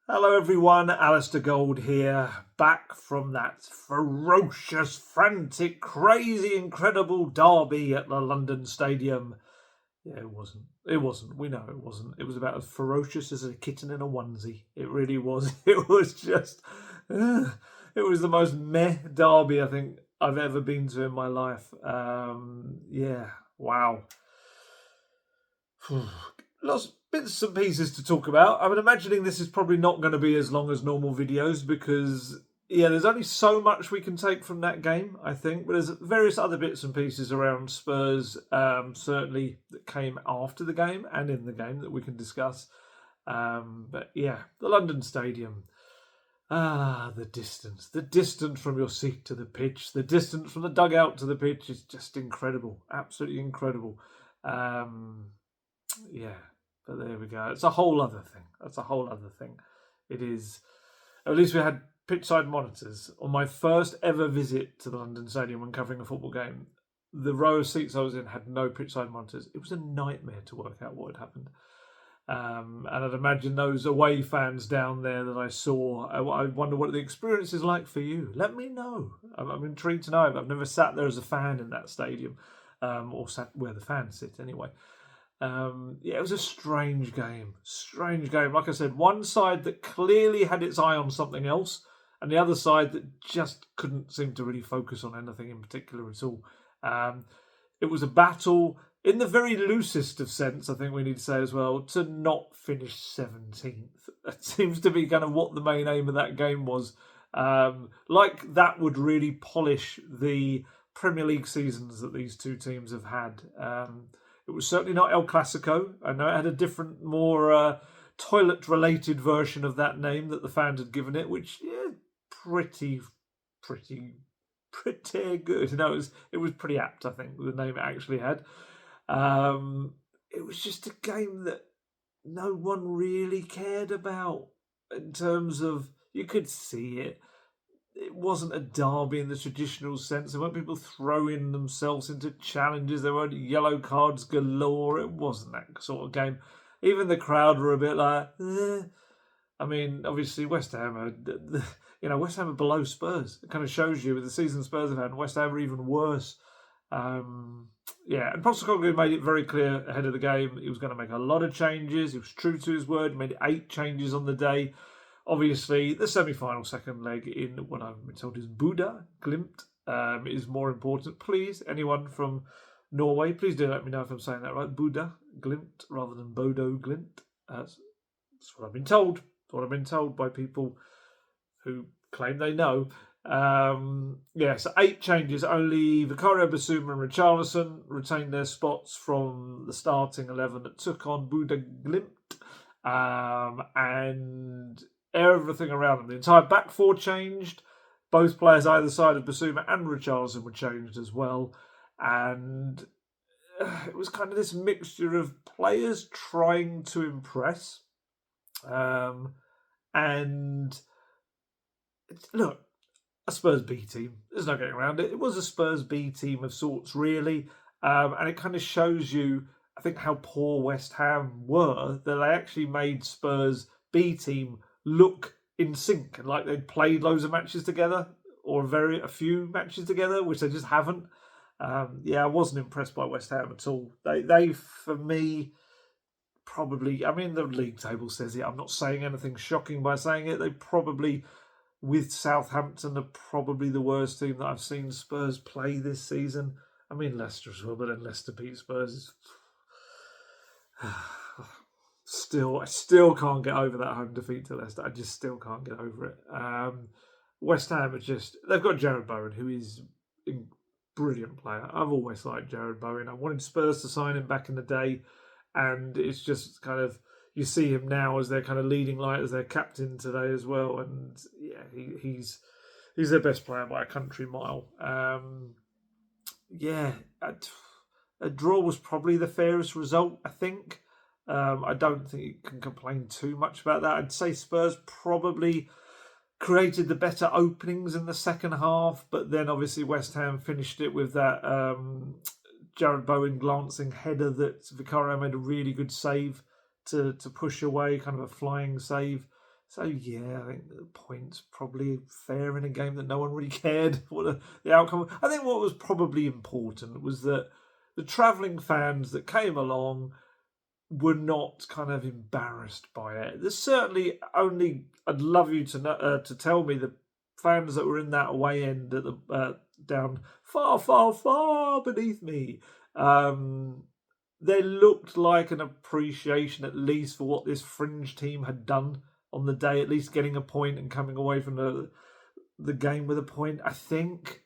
Hello everyone, Alistair Gold here, back from that ferocious, frantic, crazy, incredible derby at the London Stadium. Yeah, it wasn't. It wasn't. We know it wasn't. It was about as ferocious as a kitten in a onesie. It really was. It was just... it was the most meh derby I think I've ever been to in my life. Yeah, wow. Lots bits and pieces to talk about. I'm imagining this is probably not going to be as long as normal videos because there's only so much we can take from that game, I think. But there's various other bits and pieces around Spurs, certainly that came after the game and in the game that we can discuss. But yeah, the London Stadium. The distance from your seat to the pitch, the distance from the dugout to the pitch is just incredible, absolutely incredible. Yeah, but there we go. It's a whole other thing. That's a whole other thing. It is. At least we had pitchside monitors. On my first ever visit to the London Stadium when covering a football game, the row of seats I was in had no pitchside monitors. It was a nightmare to work out what had happened. And I'd imagine those away fans down there that I saw, I wonder what the experience is like for you. Let me know. I'm intrigued to know. I've never sat there as a fan in that stadium, or sat where the fans sit anyway. It was a strange game. Strange game. Like I said, one side that clearly had its eye on something else, and the other side that just couldn't seem to really focus on anything in particular at all. It was a battle, in the very loosest of sense, I think we need to say as well, to not finish 17th. That seems to be kind of what the main aim of that game was. Like that would really polish the Premier League seasons that these two teams have had. It was certainly not El Clasico. I know it had a different, more toilet-related version of that name that the fans had given it, which pretty good. No, it was pretty apt, I think, the name it actually had. It was just a game that no one really cared about in terms of, you could see it. It wasn't a derby in the traditional sense. There weren't people throwing themselves into challenges. There weren't yellow cards galore. It wasn't that sort of game. Even the crowd were a bit like, I mean, obviously West Ham West Ham are below Spurs. It kind of shows you with the season Spurs have had, West Ham are even worse. And Postecoglou made it very clear ahead of the game he was going to make a lot of changes. He was true to his word. He made 8 changes on the day. Obviously, the semi-final second leg in what I've been told is Bodo, Glimt, is more important. Please, anyone from Norway, please do let me know if I'm saying that right. Bodo, Glimt, rather than Bodo, Glimt. That's what I've been told. That's what I've been told by people who claim they know. So 8 changes. Only Vicario, Basuma and Richarlison retained their spots from the starting 11 that took on Bodo Glimt. And everything around them. The entire back four changed. Both players either side of Basuma and Richarlison were changed as well. And it was kind of this mixture of players trying to impress. And look, a Spurs B team. There's no getting around it. It was a Spurs B team of sorts, really. And it kind of shows you, I think, how poor West Ham were, that they actually made Spurs B team look in sync and like they'd played loads of matches together or a few matches together, which they just haven't. I wasn't impressed by West Ham at all. They for me, probably, I mean, the league table says it. I'm not saying anything shocking by saying it. They probably, with Southampton, are probably the worst team that I've seen Spurs play this season. I mean, Leicester as well, but then Leicester beat Spurs. I still can't get over that home defeat to Leicester. I just still can't get over it. West Ham they've got Jared Bowen, who is a brilliant player. I've always liked Jared Bowen. I wanted Spurs to sign him back in the day, and it's just kind of, you see him now as their kind of leading light, as their captain today as well. And he's their best player by a country mile. A draw was probably the fairest result, I think. I don't think you can complain too much about that. I'd say Spurs probably created the better openings in the second half, but then obviously West Ham finished it with that Jared Bowen glancing header that Vicario made a really good save to push away, kind of a flying save. So, yeah, I think the point's probably fair in a game that no one really cared what the outcome. I think what was probably important was that the travelling fans that came along were not kind of embarrassed by it. There's certainly only, I'd love you to know, to tell me the fans that were in that away end at the down far, far, far beneath me. There looked like an appreciation, at least, for what this fringe team had done on the day, at least getting a point and coming away from the game with a point. I think,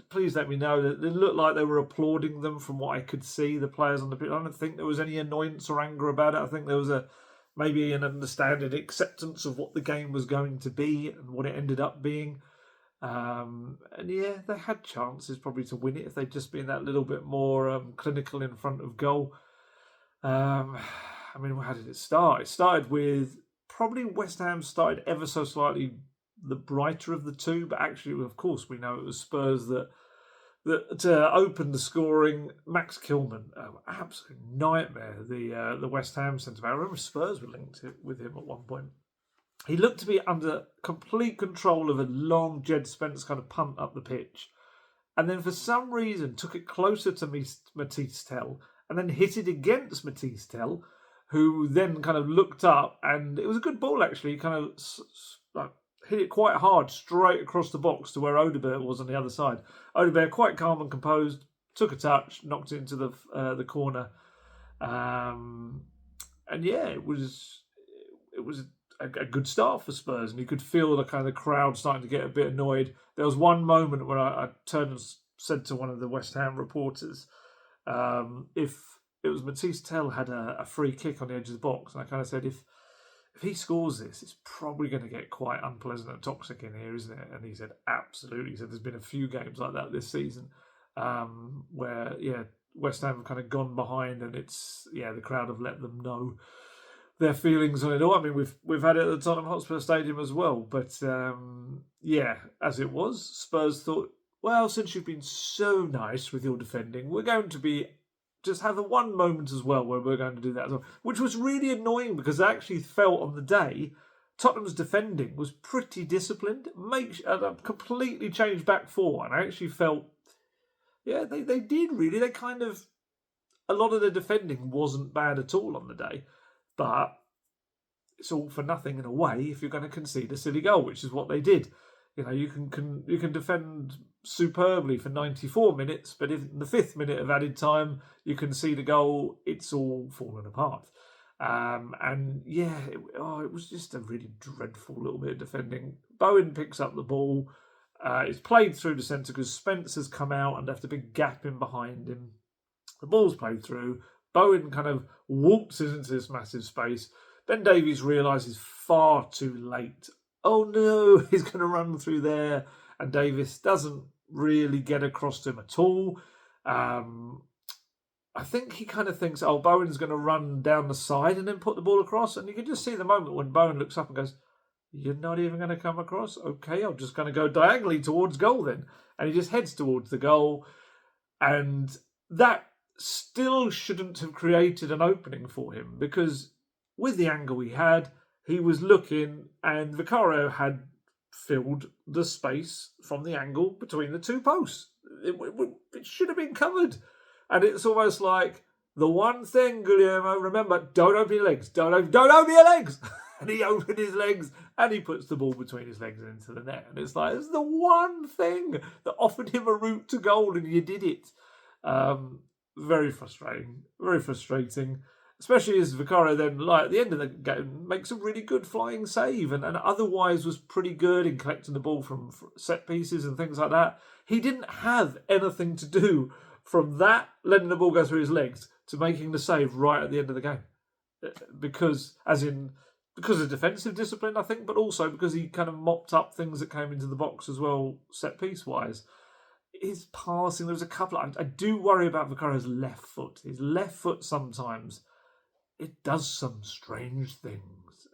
please let me know, that it looked like they were applauding them from what I could see, the players on the pitch. I don't think there was any annoyance or anger about it. I think there was maybe an understanding, acceptance of what the game was going to be and what it ended up being. And yeah, they had chances probably to win it if they'd just been that little bit more clinical in front of goal. I mean, how did it start? It started with probably West Ham started ever so slightly the brighter of the two, but actually, of course, we know it was Spurs that opened the scoring. Max Kilman, absolute nightmare. The West Ham centre back. I remember Spurs were linked with him at one point. He looked to be under complete control of a long Jed Spence kind of punt up the pitch, and then for some reason took it closer to Matisse Tell, and then hit it against Matisse Tell, who then kind of looked up, and it was a good ball actually. He kind of hit it quite hard straight across the box to where Odegaard was on the other side. Odegaard, quite calm and composed, took a touch, knocked it into the corner, and yeah, it was a good start for Spurs, and you could feel the kind of crowd starting to get a bit annoyed. There was one moment where I turned and said to one of the West Ham reporters, if it was Matisse Tell had a free kick on the edge of the box, and I kind of said, if he scores this, it's probably going to get quite unpleasant and toxic in here, isn't it? And he said, absolutely. He said there's been a few games like that this season where, West Ham have kind of gone behind, and the crowd have let them know their feelings on it all. I mean, we've had it at the Tottenham Hotspur Stadium as well, but as it was, Spurs thought, well, since you've been so nice with your defending, we're going to just have the one moment as well where we're going to do that as well, which was really annoying because I actually felt on the day Tottenham's defending was pretty disciplined. Completely changed back four, and I actually felt, they did really. They kind of, a lot of the defending wasn't bad at all on the day. But it's all for nothing in a way if you're going to concede a silly goal, which is what they did. You can defend superbly for 94 minutes, but if in the 5th minute of added time you concede a goal, it's all fallen apart. It was just a really dreadful little bit of defending. Bowen picks up the ball. It's played through the centre because Spence has come out and left a big gap in behind him. The ball's played through. Bowen kind of waltzes into this massive space. Ben Davies realises far too late, oh no, he's going to run through there. And Davies doesn't really get across to him at all. I think he kind of thinks, Bowen's going to run down the side and then put the ball across. And you can just see the moment when Bowen looks up and goes, you're not even going to come across? Okay, I'm just going to go diagonally towards goal then. And he just heads towards the goal. And that still shouldn't have created an opening for him, because with the angle he was looking, and Vicario had filled the space from the angle between the two posts. It should have been covered. And it's almost like the one thing, Guillermo, remember, don't open your legs. Don't open your legs. And he opened his legs and he puts the ball between his legs and into the net. And it's like, it's the one thing that offered him a route to goal, and you did it. Very frustrating. Very frustrating. Especially as Vicario then, at the end of the game, makes a really good flying save and otherwise was pretty good in collecting the ball from set pieces and things like that. He didn't have anything to do from that, letting the ball go through his legs, to making the save right at the end of the game. Because of defensive discipline, I think, but also because he kind of mopped up things that came into the box as well, set piece wise. His passing, there was a couple. I do worry about Vicario's left foot. His left foot sometimes, it does some strange things.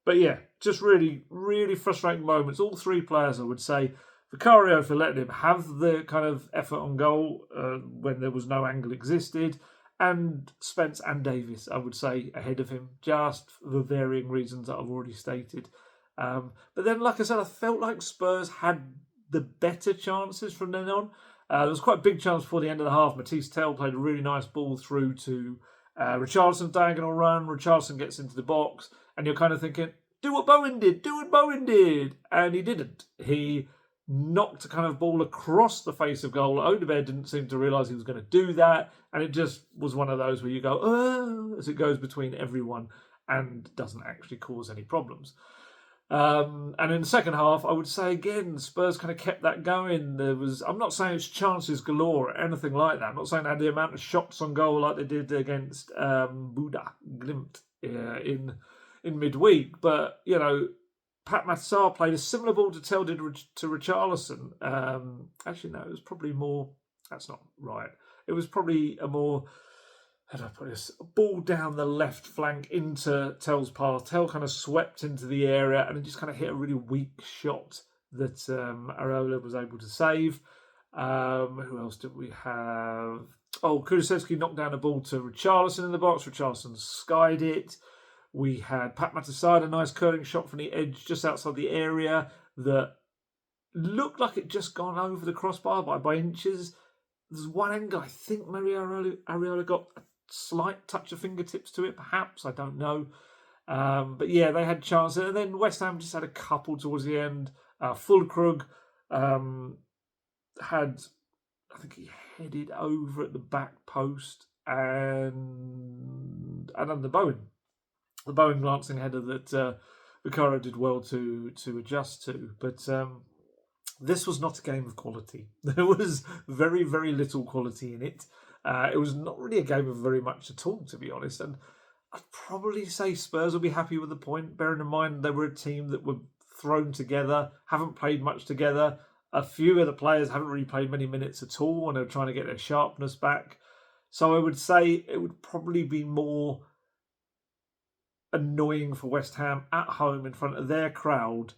But yeah, just really, really frustrating moments. All three players, I would say. Vicario for letting him have the kind of effort on goal when there was no angle existed. and Spence and Davis, I would say, ahead of him, just for the varying reasons that I've already stated. But then, like I said, I felt like Spurs had the better chances from then on. There was quite a big chance before the end of the half. Matisse Tell played a really nice ball through to Richarlison's diagonal run. Richarlison gets into the box, and you're kind of thinking, do what Bowen did, and he didn't. He knocked a kind of ball across the face of goal. Odegaard didn't seem to realise he was going to do that, and it just was one of those where you go, oh, as it goes between everyone and doesn't actually cause any problems. And in the second half, I would say again, Spurs kind of kept that going. I'm not saying it's chances galore or anything like that. I'm not saying they had the amount of shots on goal like they did against Bodo Glimt in midweek, but you know, Pat Matsar played a similar ball to Tell did to Richarlison. Actually, no, it was probably more. That's not right. It was probably a more. How do I put this? A ball down the left flank into Tell's path. Tell kind of swept into the area and it just kind of hit a really weak shot that Areola was able to save. Who else did we have? Oh, Kulusevski knocked down a ball to Richarlison in the box. Richarlison skied it. We had Pat Matasada, a nice curling shot from the edge just outside the area that looked like it just gone over the crossbar by inches. There's one angle I think maybe Areola got a slight touch of fingertips to it, perhaps. I don't know. But yeah, they had chances. And then West Ham just had a couple towards the end. Fulkrug had, I think he headed over at the back post and under Bowen. The Bowen glancing header that Vicario did well to adjust to. But this was not a game of quality. There was very, very little quality in it. It was not really a game of very much at all, to be honest. And I'd probably say Spurs will be happy with the point, bearing in mind they were a team that were thrown together, haven't played much together. A few of the players haven't really played many minutes at all, and they're trying to get their sharpness back. So I would say it would probably be more annoying for West Ham at home in front of their crowd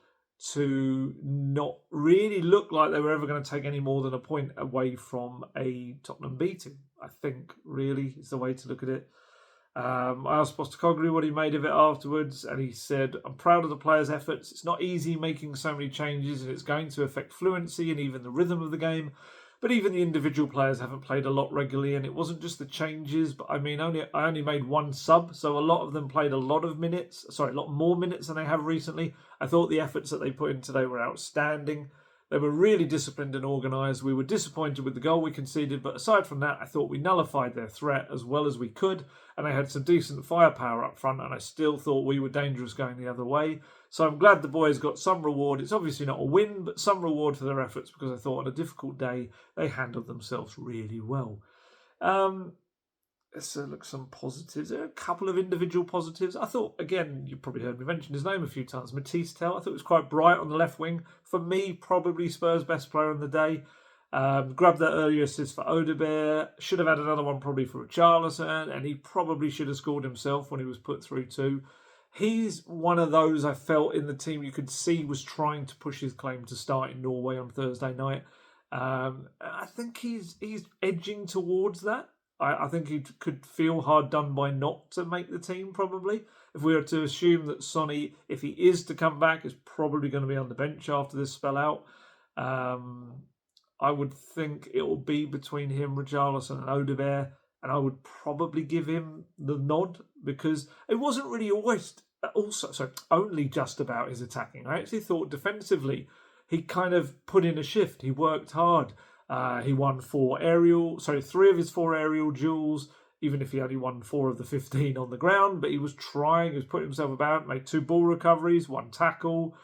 to not really look like they were ever going to take any more than a point away from a Tottenham beating, I think, really, is the way to look at it. I asked Postecoglou what he made of it afterwards, and he said, I'm proud of the players' efforts. It's not easy making so many changes, and it's going to affect fluency and even the rhythm of the game. But even the individual players haven't played a lot regularly, and it wasn't just the changes. But I mean, I only made one sub, so a lot of them played a lot more minutes than they have recently. I thought the efforts that they put in today were outstanding. They were really disciplined and organised. We were disappointed with the goal we conceded, but aside from that, I thought we nullified their threat as well as we could, and they had some decent firepower up front, and I still thought we were dangerous going the other way. So I'm glad the boys got some reward. It's obviously not a win, but some reward for their efforts, because I thought on a difficult day, they handled themselves really well. Let's look at some positives. There are a couple of individual positives. I thought, again, you probably heard me mention his name a few times, Matisse Tell. I thought it was quite bright on the left wing. For me, probably Spurs' best player on the day. Grabbed that earlier assist for Odegaard. Should have had another one probably for Richarlison, and he probably should have scored himself when he was put through too. He's one of those I felt in the team you could see was trying to push his claim to start in Norway on Thursday night. I think he's edging towards that. I think he could feel hard done by not to make the team, probably. If we were to assume that Sonny, if he is to come back, is probably going to be on the bench after this spell out. I would think it will be between him, Richarlison and Odegaard, and I would probably give him the nod, because it wasn't really only just about his attacking. I actually thought defensively he kind of put in a shift. He worked hard. He won 3 of his 4 aerial duels, even if he only won 4 of the 15 on the ground. But he was trying, he was putting himself about, made 2 ball recoveries, 1 tackle.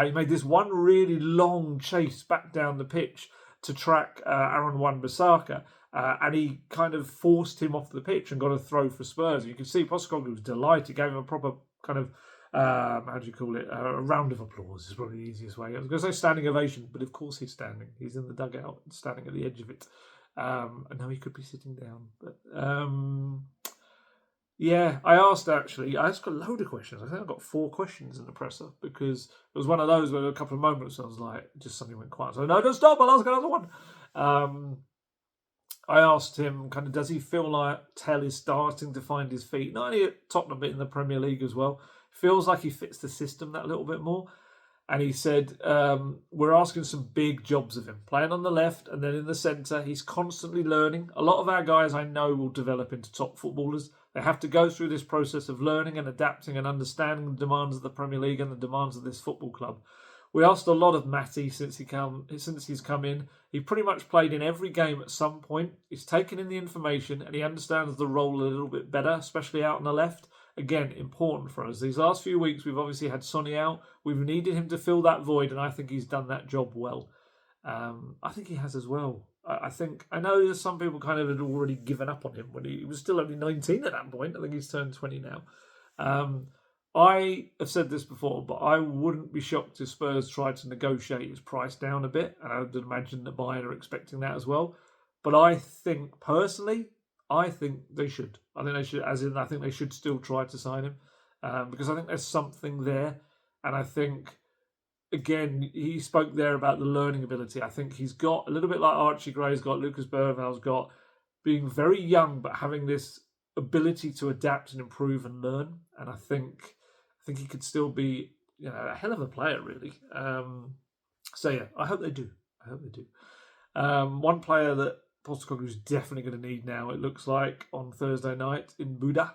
He made this one really long chase back down the pitch to track Aaron Wan-Bissaka. And he kind of forced him off the pitch and got a throw for Spurs. And you can see Postecoglou was delighted, gave him a proper kind of, how do you call it? A round of applause is probably the easiest way. I was going to say standing ovation, but of course he's standing. He's in the dugout, standing at the edge of it. And now he could be sitting down. But yeah, I asked a load of questions. I think I got 4 questions in the presser, because it was one of those where a couple of moments I was like, just something went quiet. So no, don't stop, I'll ask another one. I asked him, kind of, does he feel like Tell is starting to find his feet? Not only at Tottenham, but in the Premier League as well. Feels like he fits the system that little bit more. And he said, we're asking some big jobs of him. Playing on the left and then in the centre. He's constantly learning. A lot of our guys I know will develop into top footballers. They have to go through this process of learning and adapting and understanding the demands of the Premier League and the demands of this football club. We asked a lot of Matty since he's come in. He pretty much played in every game at some point. He's taken in the information and he understands the role a little bit better, especially out on the left. Again, important for us. These last few weeks, we've obviously had Sonny out. We've needed him to fill that void, and I think he's done that job well. I think he has as well. I know there's some people kind of had already given up on him when he was still only 19 at that point. I think he's turned 20 now. I have said this before, but I wouldn't be shocked if Spurs tried to negotiate his price down a bit, and I would imagine that Bayern are expecting that as well. But I think, personally, I think they should. I think they should, I think they should still try to sign him because I think there's something there. And I think, again, he spoke there about the learning ability. I think he's got a little bit like Archie Gray's got, Lucas Berval's got, being very young but having this ability to adapt and improve and learn. And I think he could still be, a hell of a player, really. So yeah, I hope they do. One player that Postecoglou is definitely going to need now, it looks like, on Thursday night in Bodo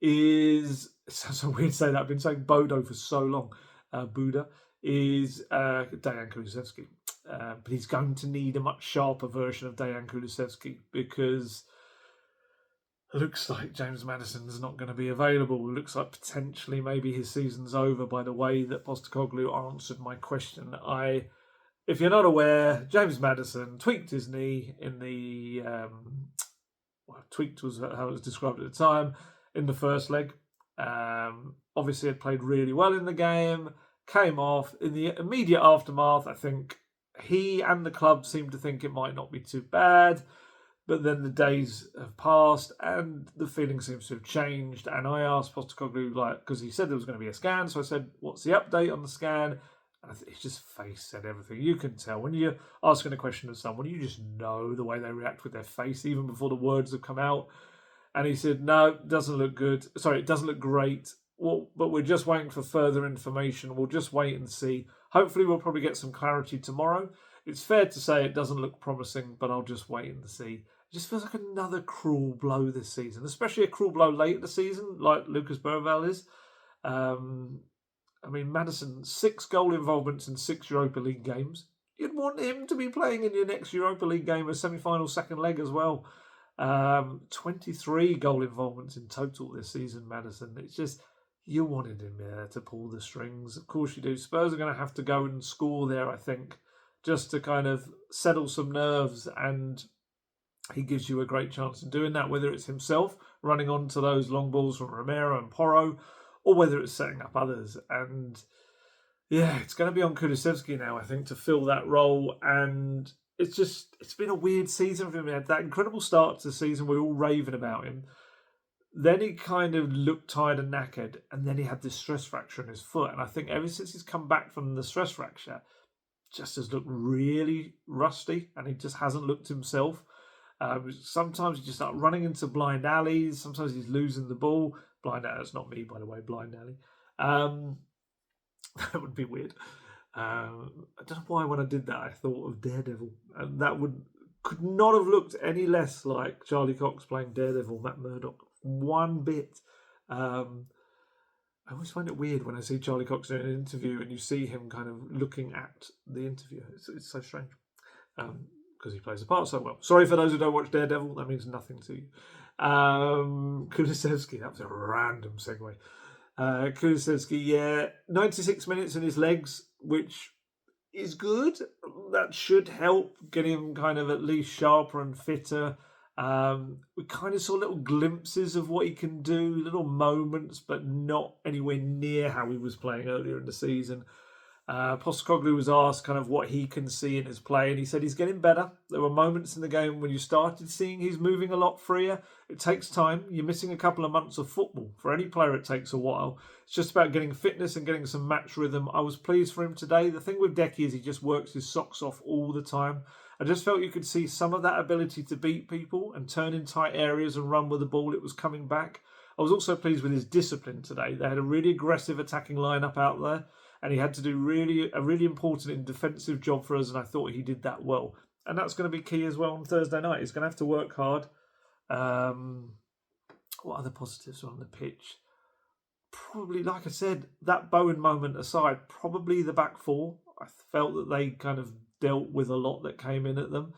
is, it sounds so weird to say that, I've been saying Bodo for so long, Bodo, is Dejan Kulusevski. But he's going to need a much sharper version of Dejan Kulusevski because it looks like James Maddison's not going to be available. It looks like potentially maybe his season's over by the way that Postecoglou answered my question. If you're not aware, James Maddison tweaked his knee in the... tweaked was how it was described at the time, in the first leg. Obviously had played really well in the game, came off. In the immediate aftermath, I think he and the club seemed to think it might not be too bad. But then the days have passed and the feeling seems to have changed. And I asked Postecoglou, because he said there was going to be a scan. So I said, what's the update on the scan? And his just face said everything. You can tell when you're asking a question to someone, you just know the way they react with their face, even before the words have come out. And he said, no, it doesn't look good. Sorry, it doesn't look great. Well, but we're just waiting for further information. We'll just wait and see. Hopefully we'll probably get some clarity tomorrow. It's fair to say it doesn't look promising, but I'll just wait and see. It just feels like another cruel blow this season, especially a cruel blow late in the season, like Lucas Berval is. Maddison, 6 goal involvements in 6 Europa League games. You'd want him to be playing in your next Europa League game, a semi-final second leg as well. 23 goal involvements in total this season, Maddison. It's just, you wanted him there to pull the strings. Of course you do. Spurs are going to have to go and score there, I think, just to kind of settle some nerves, and he gives you a great chance of doing that, whether it's himself running onto those long balls from Romero and Porro, or whether it's setting up others. And yeah, it's going to be on Kulusevski now, I think, to fill that role. And it's been a weird season for him. He had that incredible start to the season. We were all raving about him. Then he kind of looked tired and knackered, and then he had this stress fracture in his foot. And I think ever since he's come back from the stress fracture, just has looked really rusty, and he just hasn't looked himself. Sometimes he just starts running into blind alleys. Sometimes he's losing the ball. Blind alley, that's not me, by the way, blind alley. That would be weird. I don't know why when I did that I thought of Daredevil. And that could not have looked any less like Charlie Cox playing Daredevil, Matt Murdock. One bit. I always find it weird when I see Charlie Cox doing an interview and you see him kind of looking at the interview. It's so strange. Because he plays the part so well. Sorry for those who don't watch Daredevil, that means nothing to you. Kulusevski, that was a random segue. Kulusevski, 96 minutes in his legs, which is good. That should help get him kind of at least sharper and fitter. We kind of saw little glimpses of what he can do, little moments, but not anywhere near how he was playing earlier in the season. Postecoglou was asked kind of what he can see in his play, and he said he's getting better. There were moments in the game when you started seeing he's moving a lot freer. It takes time. You're missing a couple of months of football. For any player, it takes a while. It's just about getting fitness and getting some match rhythm. I was pleased for him today. The thing with Decky is he just works his socks off all the time. I just felt you could see some of that ability to beat people and turn in tight areas and run with the ball. It was coming back. I was also pleased with his discipline today. They had a really aggressive attacking lineup out there, and he had to do a really important and defensive job for us, and I thought he did that well. And that's going to be key as well on Thursday night. He's going to have to work hard. What other positives are on the pitch? Probably, like I said, that Bowen moment aside, probably the back four. I felt that they kind of dealt with a lot that came in at them.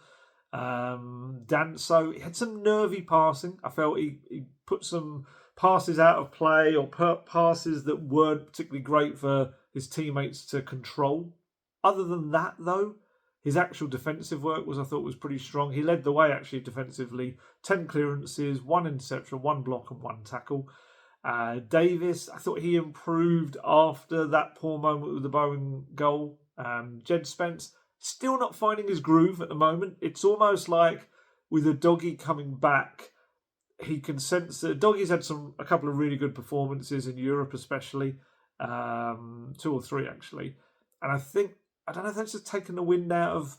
Danso, he had some nervy passing. I felt he put some passes out of play or passes that weren't particularly great for his teammates to control. Other than that, though, his actual defensive work I thought was pretty strong. He led the way actually defensively. 10 clearances, 1 interception, 1 block and 1 tackle. Davis, I thought he improved after that poor moment with the Bowen goal. Jed Spence, still not finding his groove at the moment. It's almost like with a Doggy coming back, he can sense that Doggy's had a couple of really good performances in Europe, especially 2 or 3 actually. And I don't know if that's just taken the wind out of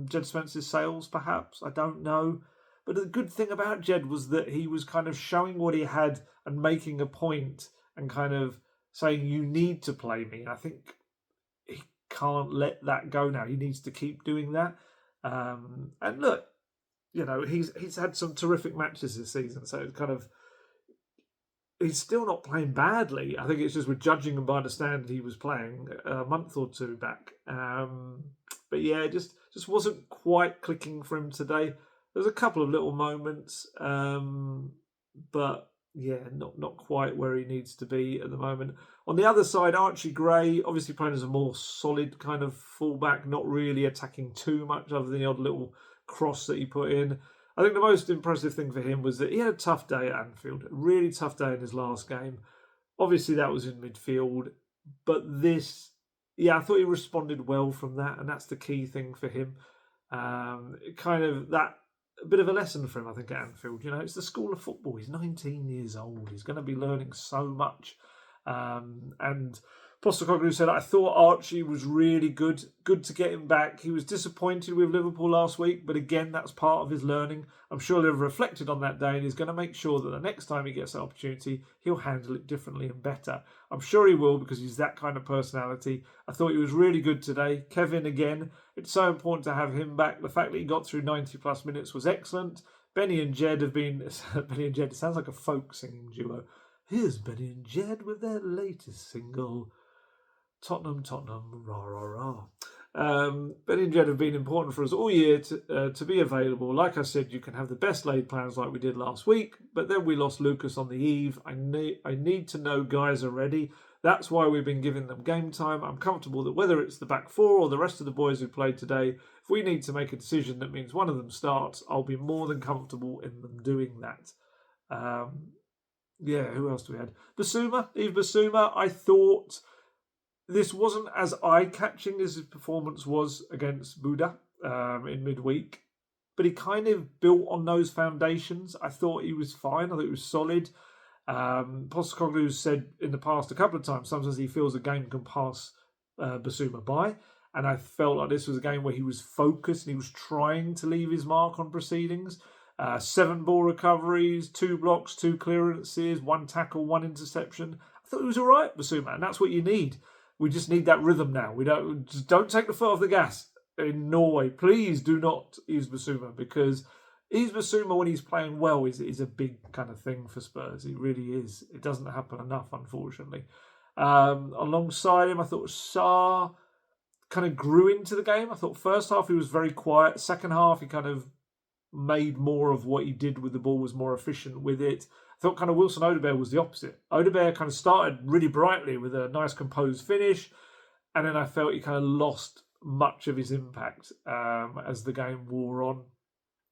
Jed Spence's sails, perhaps. I don't know. But the good thing about Jed was that he was kind of showing what he had and making a point and kind of saying, you need to play me. I think he can't let that go now. He needs to keep doing that. And look, he's had some terrific matches this season. So it's kind of, he's still not playing badly. I think it's just we're judging him by the standard he was playing a month or 2 back. But yeah, it just wasn't quite clicking for him today. There's a couple of little moments, but yeah, not quite where he needs to be at the moment. On the other side, Archie Gray, obviously playing as a more solid kind of fullback, not really attacking too much other than the odd little cross that he put in. I think the most impressive thing for him was that he had a tough day at Anfield, a really tough day in his last game. Obviously, that was in midfield, but I thought he responded well from that, and that's the key thing for him. Kind of that. A bit of a lesson for him, I think, at Anfield. It's the school of football. He's 19 years old. He's going to be learning so much. And Postecoglou said, I thought Archie was really good. Good to get him back. He was disappointed with Liverpool last week, but again, that's part of his learning. I'm sure he'll have reflected on that day and he's going to make sure that the next time he gets that opportunity, he'll handle it differently and better. I'm sure he will because he's that kind of personality. I thought he was really good today. Kevin, again, it's so important to have him back. The fact that he got through 90 plus minutes was excellent. Benny and Jed have been... Benny and Jed, it sounds like a folk singing duo. Here's Benny and Jed with their latest single, Tottenham, rah, rah, rah. Benny and Jed have been important for us all year to be available. Like I said, you can have the best laid plans like we did last week, but then we lost Lucas on the eve. I need to know guys are ready. That's why we've been giving them game time. I'm comfortable that whether it's the back four or the rest of the boys who played today, if we need to make a decision that means one of them starts, I'll be more than comfortable in them doing that. Yeah, who else do we have? Yves Bissouma, I thought this wasn't as eye-catching as his performance was against Bodo in midweek, but he kind of built on those foundations. I thought he was fine. I thought he was solid. Postecoglou said in the past a couple of times, sometimes he feels a game can pass Bissouma by, and I felt like this was a game where he was focused and he was trying to leave his mark on proceedings. 7 ball recoveries, 2 blocks, 2 clearances, 1 tackle, 1 interception. I thought it was all right, Bissouma, and that's what you need. We just need that rhythm now. We don't take the foot off the gas in Norway. Please do not use Bissouma, because Yves Bissouma, when he's playing well, is a big kind of thing for Spurs. It really is. It doesn't happen enough, unfortunately. Alongside him, I thought Sarr kind of grew into the game. I thought first half he was very quiet. Second half he kind of made more of what he did with the ball, was more efficient with it. I thought kind of Wilson Odobert was the opposite. Odobert kind of started really brightly with a nice composed finish, and then I felt he kind of lost much of his impact as the game wore on.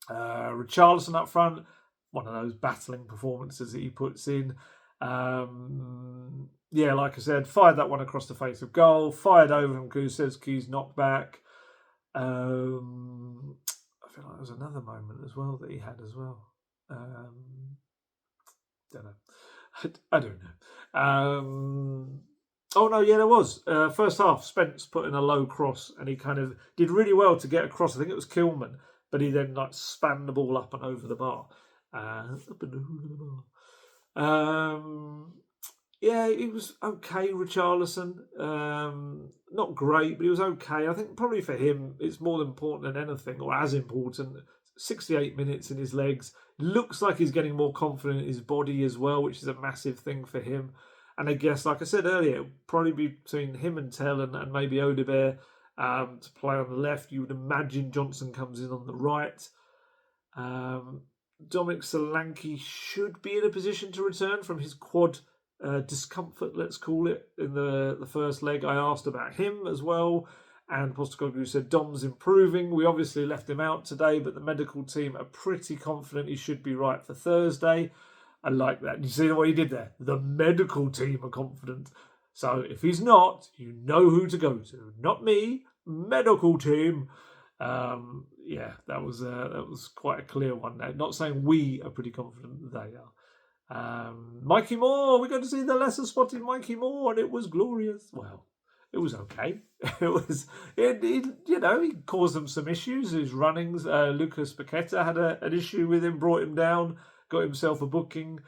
Richarlison up front, one of those battling performances that he puts in. Yeah, like I said, fired that one across the face of goal, fired over from Kulusevski's knockback. I feel like there was another moment as well that he had as well. Don't know. I don't know. Oh no, yeah, there was. First half, Spence put in a low cross, and he kind of did really well to get across. I think it was Kilman, but he then like span the ball up and over the bar, up and over the bar. Yeah, he was okay, Richarlison. Not great, but he was okay. I think probably for him, it's more important than anything, or as important. 68 minutes in his legs. Looks like he's getting more confident in his body as well, which is a massive thing for him. And I guess, like I said earlier, it'll probably be between him and Tell and maybe Odebear to play on the left. You would imagine Johnson comes in on the right. Dominic Solanke should be in a position to return from his quad discomfort, let's call it, in the first leg. I asked about him as well, and Postecoglou said Dom's improving. We obviously left him out today, but the medical team are pretty confident he should be right for Thursday. I like that. You see what he did there? The medical team are confident. So if he's not, you know who to go to. Not me, medical team. Yeah, that was quite a clear one. Now, not saying we are pretty confident they are. Mikey Moore, we got to see the lesser spotted Mikey Moore, and it was glorious. Well, it was okay. He caused them some issues. His runnings, Lucas Paqueta had an issue with him, brought him down, got himself a booking,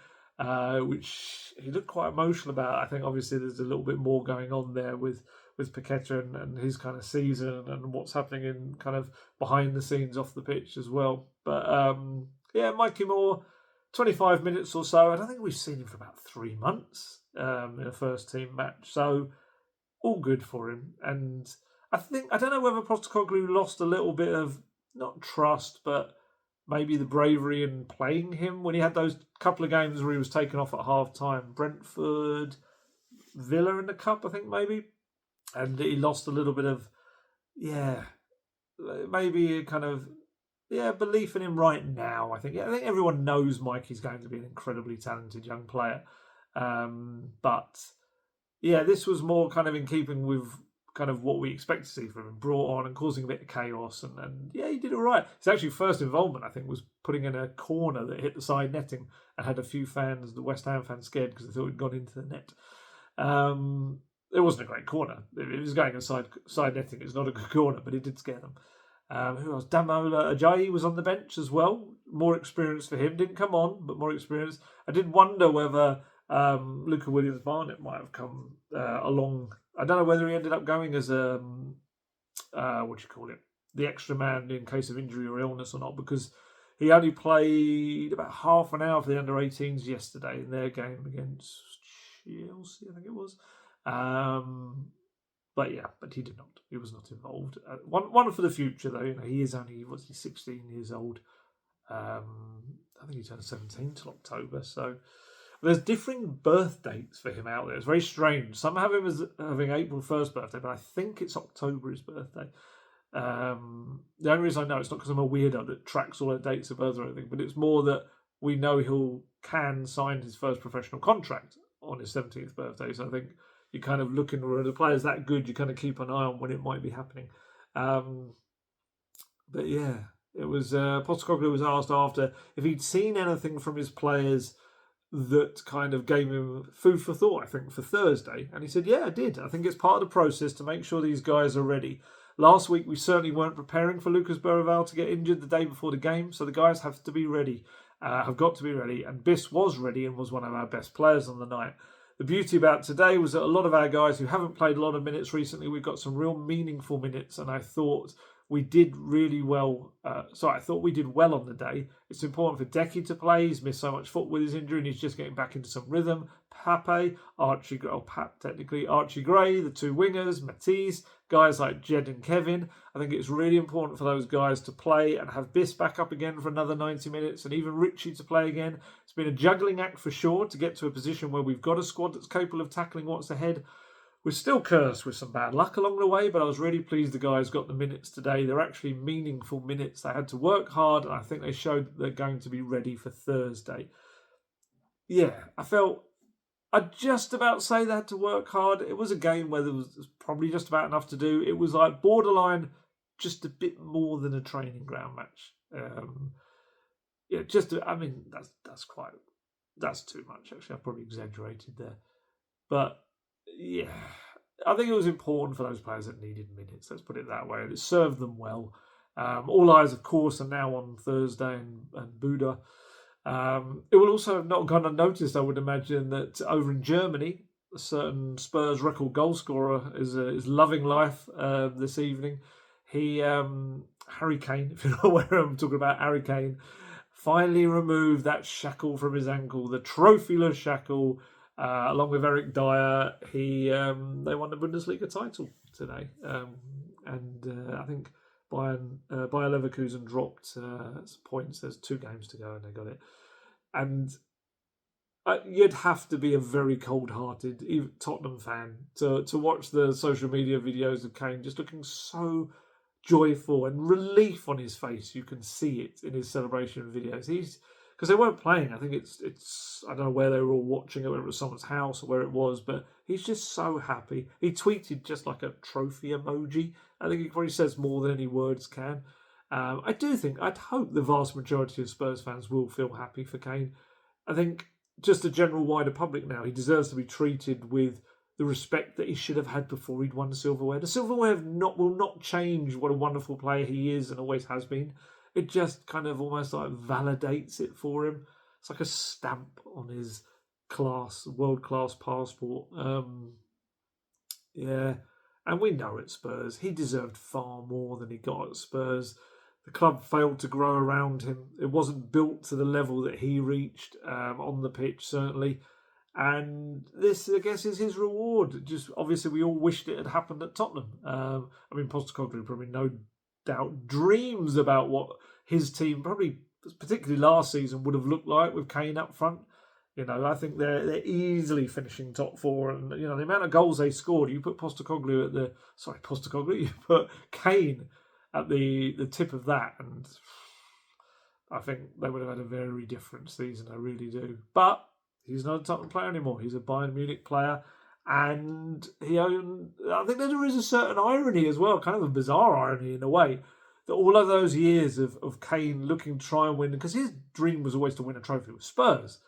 which he looked quite emotional about. I think obviously there's a little bit more going on there with Paqueta and his kind of season and what's happening in kind of behind the scenes off the pitch as well. But yeah, Mikey Moore, 25 minutes or so. I don't think we've seen him for about 3 months in a first team match. So all good for him. And I don't know whether Postecoglou lost a little bit of not trust, but maybe the bravery in playing him when he had those couple of games where he was taken off at half time. Brentford, Villa in the cup, I think maybe. And he lost a little bit of, maybe a kind of, belief in him right now. I think everyone knows Mikey's going to be an incredibly talented young player. But yeah, this was more kind of in keeping with kind of what we expect to see from him, brought on and causing a bit of chaos. And yeah, he did all right. His actually first involvement, I think, was putting in a corner that hit the side netting and had a few fans, the West Ham fans, scared because they thought it'd gone into the net. It wasn't a great corner. It was going inside side netting. It's not a good corner, but it did scare them. Who else? Damola Ajayi was on the bench as well. More experience for him. Didn't come on, but more experience. I did wonder whether Luca Williams-Barnett might have come along. I don't know whether he ended up going as the extra man in case of injury or illness or not, because he only played about half an hour for the under-18s yesterday in their game against Chelsea, I think it was. But he did not. He was not involved. One for the future, though. He is only 16 years old. I think he turned 17 till October. So there's differing birth dates for him out there. It's very strange. Some have him as having April 1st birthday, but I think it's October his birthday. The only reason I know it's not because I'm a weirdo that tracks all their dates of birth or anything, but it's more that we know he can sign his first professional contract on his 17th birthday. So I think you're kind of looking where the player's that good, you kind of keep an eye on when it might be happening. But yeah, it was Postecoglou was asked after if he'd seen anything from his players that kind of gave him food for thought, I think, for Thursday. And he said, yeah, I did. I think it's part of the process to make sure these guys are ready. Last week, we certainly weren't preparing for Lucas Berraval to get injured the day before the game, so the guys have to be ready, have got to be ready. And Biss was ready and was one of our best players on the night. The beauty about today was that a lot of our guys who haven't played a lot of minutes recently, we've got some real meaningful minutes, and I thought we did really well. I thought we did well on the day. It's important for Decky to play. He's missed so much foot with his injury, and he's just getting back into some rhythm. Archie Gray, the two wingers, Matisse, guys like Jed and Kevin. I think it's really important for those guys to play and have Biss back up again for another 90 minutes, and even Richie to play again. It's been a juggling act for sure to get to a position where we've got a squad that's capable of tackling what's ahead. We're still cursed with some bad luck along the way, but I was really pleased the guys got the minutes today. They're actually meaningful minutes. They had to work hard, and I think they showed that they're going to be ready for Thursday. Yeah, I'd just about say they had to work hard. It was a game where there was probably just about enough to do. It was like borderline just a bit more than a training ground match. That's too much, actually. I've probably exaggerated there. But yeah, I think it was important for those players that needed minutes. Let's put it that way, and it served them well. All eyes, of course, are now on Thursday and Bodo. It will also have not gone unnoticed, I would imagine, that over in Germany, a certain Spurs record goal scorer is loving life this evening. Harry Kane, if you know where I'm talking about, Harry Kane, finally removed that shackle from his ankle, the trophyless shackle, along with Eric Dyer. They won the Bundesliga title today, and I think Bayer Leverkusen dropped points. There's 2 games to go, and they got it. And you'd have to be a very cold-hearted Tottenham fan to watch the social media videos of Kane just looking so joyful and relief on his face. You can see it in his celebration videos. Because they weren't playing. I think it's I don't know where they were all watching it, whether it was someone's house or where it was, but he's just so happy. He tweeted just like a trophy emoji. I think he probably says more than any words can. I'd hope the vast majority of Spurs fans will feel happy for Kane. I think just the general wider public now, he deserves to be treated with the respect that he should have had before he'd won the silverware. The silverware will not change what a wonderful player he is and always has been. It just kind of almost like validates it for him. It's like a stamp on his world-class passport. Yeah, and we know at Spurs, he deserved far more than he got at Spurs. The club failed to grow around him. It wasn't built to the level that he reached on the pitch, certainly. And this, I guess, is his reward. Just obviously, we all wished it had happened at Tottenham. Postecoglou probably no doubt dreams about what his team, probably particularly last season, would have looked like with Kane up front. I think they're easily finishing top 4, and the amount of goals they scored. You put you put Kane at the tip of that, and I think they would have had a very different season. I really do. But he's not a Tottenham player anymore. He's a Bayern Munich player, and I think there is a certain irony as well, kind of a bizarre irony in a way, that all of those years of Kane looking to try and win, because his dream was always to win a trophy with Spurs.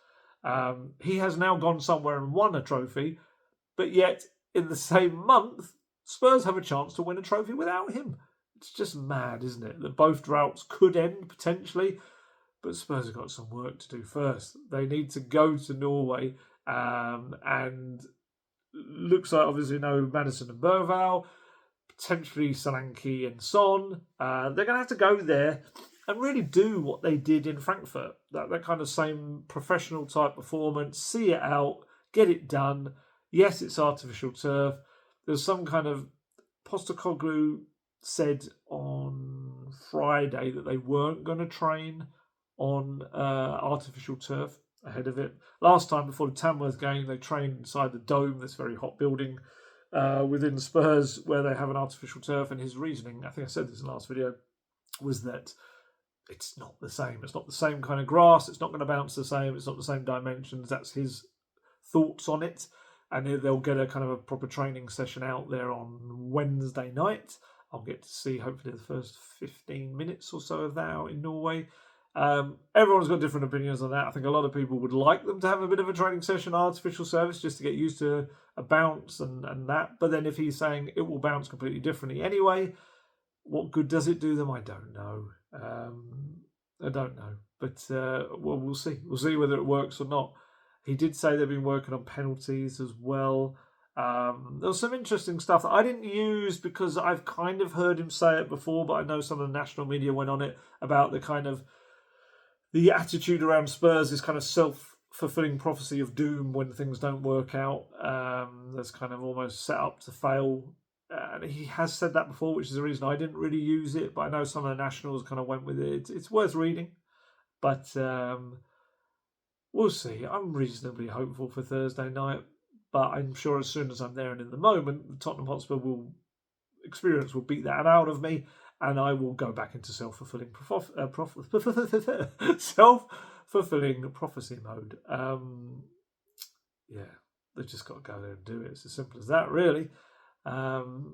He has now gone somewhere and won a trophy, but yet in the same month, Spurs have a chance to win a trophy without him. It's just mad, isn't it? That both droughts could end potentially, but Spurs have got some work to do first. They need to go to Norway, and looks like obviously no Madison and Berval, potentially Solanke and Son. They're going to have to go there and really do what they did in Frankfurt. That kind of same professional type performance, see it out, get it done. Yes, it's artificial turf. There's some kind of... Postecoglou said on Friday that they weren't going to train on artificial turf ahead of it. Last time, before the Tamworth game, they trained inside the Dome, this very hot building within Spurs, where they have an artificial turf. And his reasoning, I think I said this in the last video, was that it's not the same. It's not the same kind of grass. It's not going to bounce the same. It's not the same dimensions. That's his thoughts on it. And they'll get a kind of a proper training session out there on Wednesday night. I'll get to see, hopefully, the first 15 minutes or so of that out in Norway. Everyone's got different opinions on that. I think a lot of people would like them to have a bit of a training session, artificial service, just to get used to a bounce and that. But then if he's saying it will bounce completely differently anyway, what good does it do them? I don't know. I don't know. But we'll see. We'll see whether it works or not. He did say they've been working on penalties as well. There was some interesting stuff that I didn't use because I've kind of heard him say it before, but I know some of the national media went on it about the kind of the attitude around Spurs, is kind of self-fulfilling prophecy of doom when things don't work out. There's kind of almost set up to fail. And he has said that before, which is the reason I didn't really use it, but I know some of the nationals kind of went with it. It's worth reading, but we'll see. I'm reasonably hopeful for Thursday night, but I'm sure as soon as I'm there and in the moment, the Tottenham Hotspur experience will beat that out of me, and I will go back into self-fulfilling prophecy mode. Yeah, they've just got to go there and do it. It's as simple as that, really. The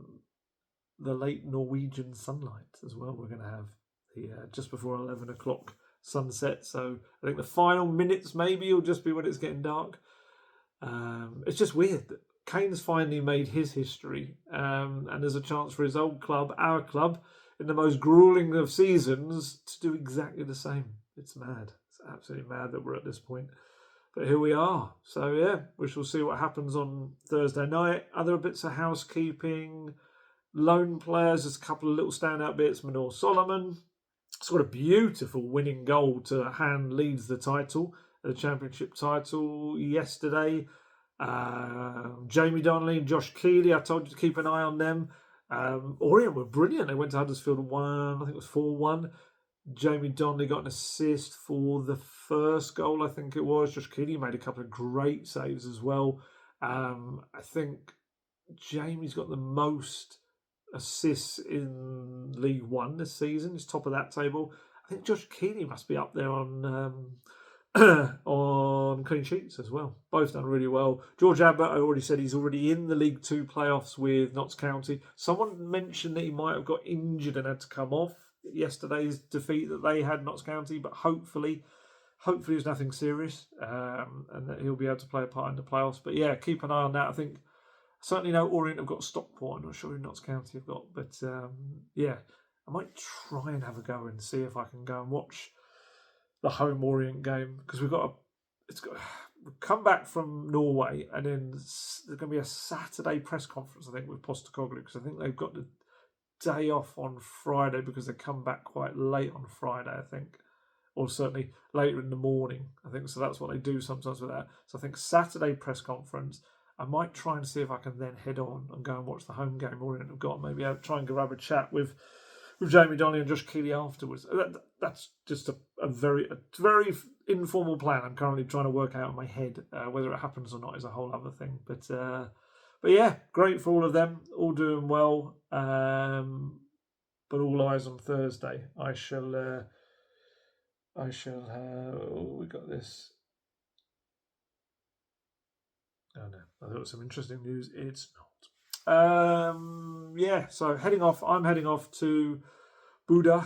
late Norwegian sunlight as well. We're going to have the just before 11 o'clock sunset. So I think the final minutes maybe will just be when it's getting dark. It's just weird that Kane's finally made his history, and there's a chance for his old club, our club, in the most grueling of seasons, to do exactly the same. It's mad. It's absolutely mad that we're at this point. But here we are. So, yeah, we shall see what happens on Thursday night. Other bits of housekeeping, loan players, there's a couple of little standout bits. Manor Solomon scored a beautiful winning goal to hand Leeds the title, the championship title yesterday. Jamie Donnelly and Josh Keeley, I told you to keep an eye on them. Orient were brilliant. They went to Huddersfield and won, I think it was 4-1. Jamie Donnelly got an assist for the first goal, I think it was. Josh Keeley made a couple of great saves as well. I think Jamie's got the most assists in League One this season. He's top of that table. I think Josh Keeley must be up there on on clean sheets as well. Both done really well. George Abbott, I already said he's already in the League Two playoffs with Notts County. Someone mentioned that he might have got injured and had to come off yesterday's defeat that they had, Notts County, but hopefully it's nothing serious, and that he'll be able to play a part in the playoffs. But yeah, keep an eye on that. I think certainly know Orient have got Stockport. I'm not sure who Notts County have got, but yeah, I might try and have a go and see if I can go and watch the home Orient game, because we've come back from Norway, and then there's going to be a Saturday press conference, I think, with Postecoglou, because I think they've got the day off on Friday because they come back quite late on Friday, I think, or certainly later in the morning, I think. So that's what they do sometimes with that. So I think Saturday press conference, I might try and see if I can then head on and go and watch the home game Orient have got. Maybe I'll try and grab a chat with Jamie Donnelly and Josh Keeley afterwards. That's just a very informal plan. I'm currently trying to work out in my head. Whether it happens or not is a whole other thing. But yeah, great for all of them. All doing well. But all eyes on Thursday. I shall. We got this. Oh no! I thought it was some interesting news. It's not. Yeah. So heading off. I'm heading off to Bodo.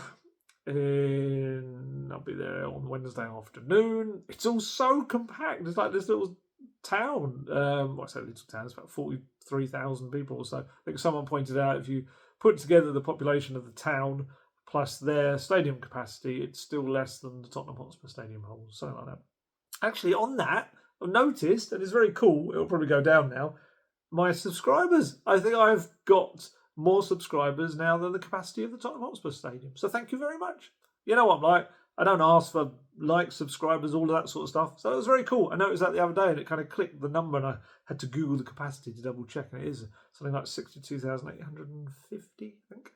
I'll be there on Wednesday afternoon. It's all so compact. It's like this little town. I say little town. It's about 43,000 people or so. I think someone pointed out if you put together the population of the town plus their stadium capacity, it's still less than the Tottenham Hotspur Stadium holds, something like that. Actually, on that, I've noticed, and it's very cool, it'll probably go down now, my subscribers. I think I've got more subscribers now than the capacity of the Tottenham Hotspur Stadium. So thank you very much. You know what I'm like. I don't ask for likes, subscribers, all of that sort of stuff. So it was very cool. I noticed that the other day and it kind of clicked the number, and I had to Google the capacity to double check, and it is something like 62,850, I think.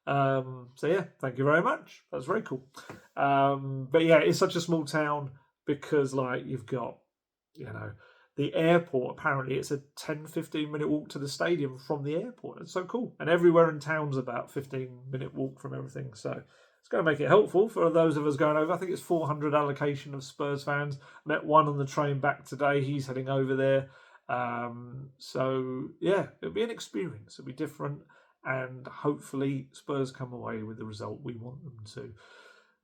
So yeah, thank you very much. That's very cool. But yeah, it's such a small town because like you've got, the airport, apparently it's a 10-15 minute walk to the stadium from the airport. It's so cool. And everywhere in town's about 15-minute walk from everything. So it's going to make it helpful for those of us going over. I think it's 400 allocation of Spurs fans. Met one on the train back today. He's heading over there. So yeah, it'll be an experience. It'll be different. And hopefully Spurs come away with the result we want them to.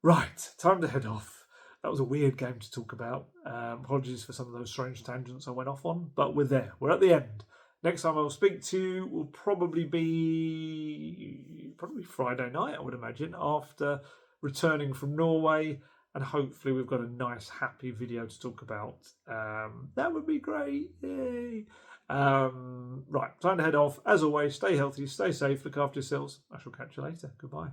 Right, time to head off. That was a weird game to talk about. Apologies for some of those strange tangents I went off on, but we're there. We're at the end. Next time I'll speak to you will probably be Friday night, I would imagine, after returning from Norway, and hopefully we've got a nice, happy video to talk about. That would be great. Yay! Right, time to head off. As always, stay healthy, stay safe, look after yourselves. I shall catch you later. Goodbye.